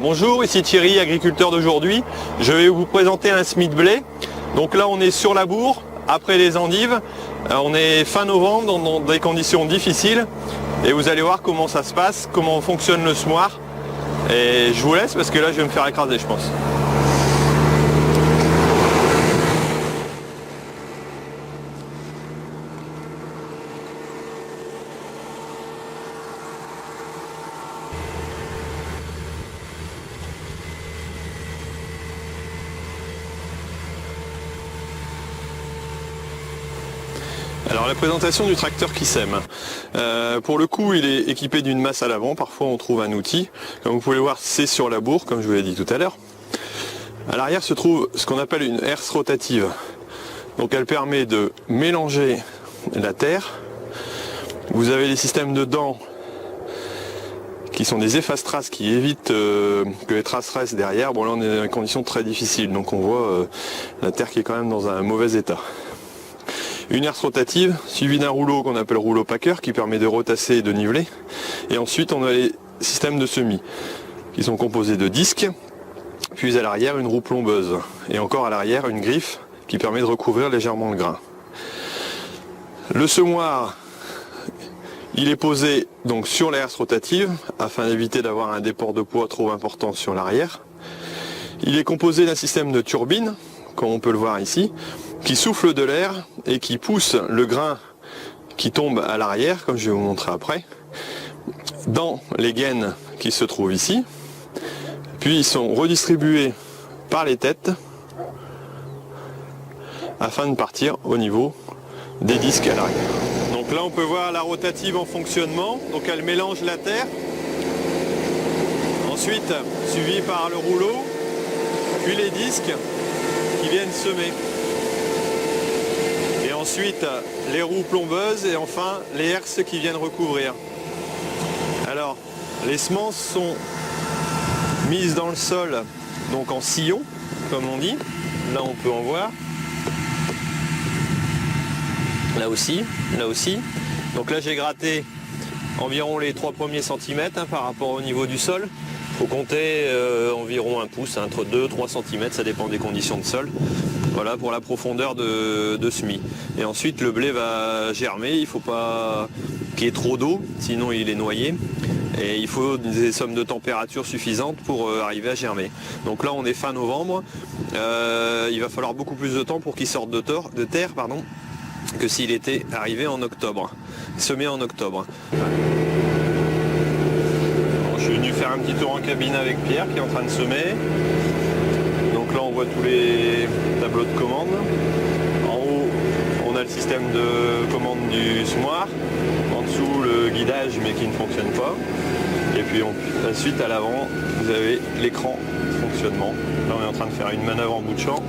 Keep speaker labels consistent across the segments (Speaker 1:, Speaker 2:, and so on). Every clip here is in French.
Speaker 1: Bonjour, ici Thierry, agriculteur d'aujourd'hui. Je vais vous présenter un semis de blé. Donc là on est sur la bourre, après les endives. On est fin novembre dans des conditions difficiles. Et vous allez voir comment ça se passe, comment fonctionne le semoir. Et je vous laisse parce que là je vais me faire écraser je pense. Alors la présentation du tracteur qui sème. Pour le coup il est équipé d'une masse à l'avant, parfois on trouve un outil. Comme vous pouvez le voir c'est sur la bourre comme je vous l'ai dit tout à l'heure. À l'arrière se trouve ce qu'on appelle une herse rotative. Donc elle permet de mélanger la terre. Vous avez les systèmes de dents qui sont des efface-traces qui évitent que les traces restent derrière. Bon là on est dans des conditions très difficiles donc on voit la terre qui est quand même dans un mauvais état. Une herse rotative suivie d'un rouleau qu'on appelle rouleau packer qui permet de retasser et de niveler. Et ensuite on a les systèmes de semis qui sont composés de disques, puis à l'arrière une roue plombeuse et encore à l'arrière une griffe qui permet de recouvrir légèrement le grain. Le semoir il est posé donc sur la herse rotative afin d'éviter d'avoir un déport de poids trop important sur l'arrière. Il est composé d'un système de turbine, comme on peut le voir ici, qui souffle de l'air et qui pousse le grain qui tombe à l'arrière, comme je vais vous montrer après, dans les gaines qui se trouvent ici. Puis ils sont redistribués par les têtes afin de partir au niveau des disques à l'arrière. Donc là on peut voir la rotative en fonctionnement, donc elle mélange la terre, ensuite suivi par le rouleau, puis les disques qui viennent semer. Et ensuite les roues plombeuses et enfin les herses qui viennent recouvrir. Alors les semences sont mises dans le sol, donc en sillon, comme on dit. Là on peut en voir. Là aussi. Donc là j'ai gratté environ les 3 premiers centimètres par rapport au niveau du sol. Il faut compter environ un pouce, entre 2 et 3 cm, ça dépend des conditions de sol. Voilà pour la profondeur de semis. Et ensuite le blé va germer, il ne faut pas qu'il y ait trop d'eau, sinon il est noyé. Et il faut des sommes de température suffisantes pour arriver à germer. Donc là on est fin novembre, il va falloir beaucoup plus de temps pour qu'il sorte de terre que s'il était arrivé en octobre, semé en octobre. Je suis venu faire un petit tour en cabine avec Pierre qui est en train de semer. Donc là on voit tous les tableaux de commande. En haut on a le système de commande du semoir. En dessous le guidage mais qui ne fonctionne pas. Et puis ensuite à l'avant vous avez l'écran de fonctionnement. Là on est en train de faire une manœuvre en bout de champ.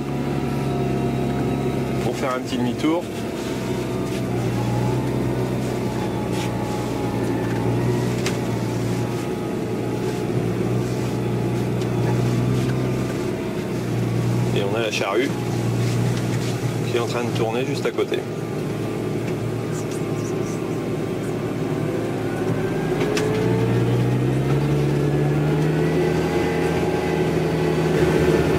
Speaker 1: Pour faire un petit demi-tour. Et on a la charrue qui est en train de tourner juste à côté.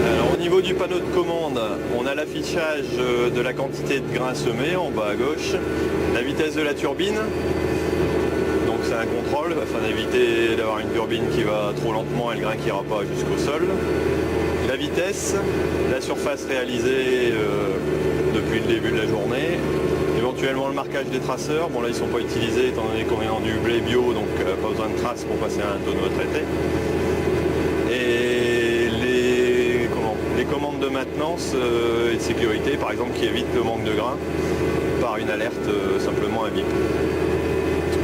Speaker 1: Alors au niveau du panneau de commande, on a l'affichage de la quantité de grains semés en bas à gauche, la vitesse de la turbine, donc c'est un contrôle afin d'éviter d'avoir une turbine qui va trop lentement et le grain qui n'ira pas jusqu'au sol. La vitesse, la surface réalisée depuis le début de la journée, éventuellement le marquage des traceurs, bon là ils ne sont pas utilisés étant donné qu'on est dans du blé bio donc pas besoin de traces pour passer à un tonneau traité. Et les commandes de maintenance et de sécurité par exemple qui évitent le manque de grains par une alerte simplement à bip.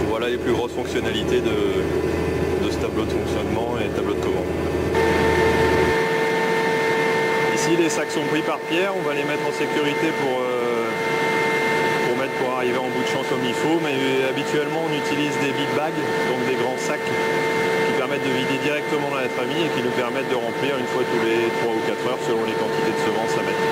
Speaker 1: Voilà les plus grosses fonctionnalités de ce tableau de fonctionnement et tableau de commande. Ici les sacs sont pris par Pierre, on va les mettre en sécurité pour arriver en bout de champ comme il faut, mais habituellement on utilise des big bags, donc des grands sacs qui permettent de vider directement dans la tramie et qui nous permettent de remplir une fois tous les 3 ou 4 heures selon les quantités de semences à mettre.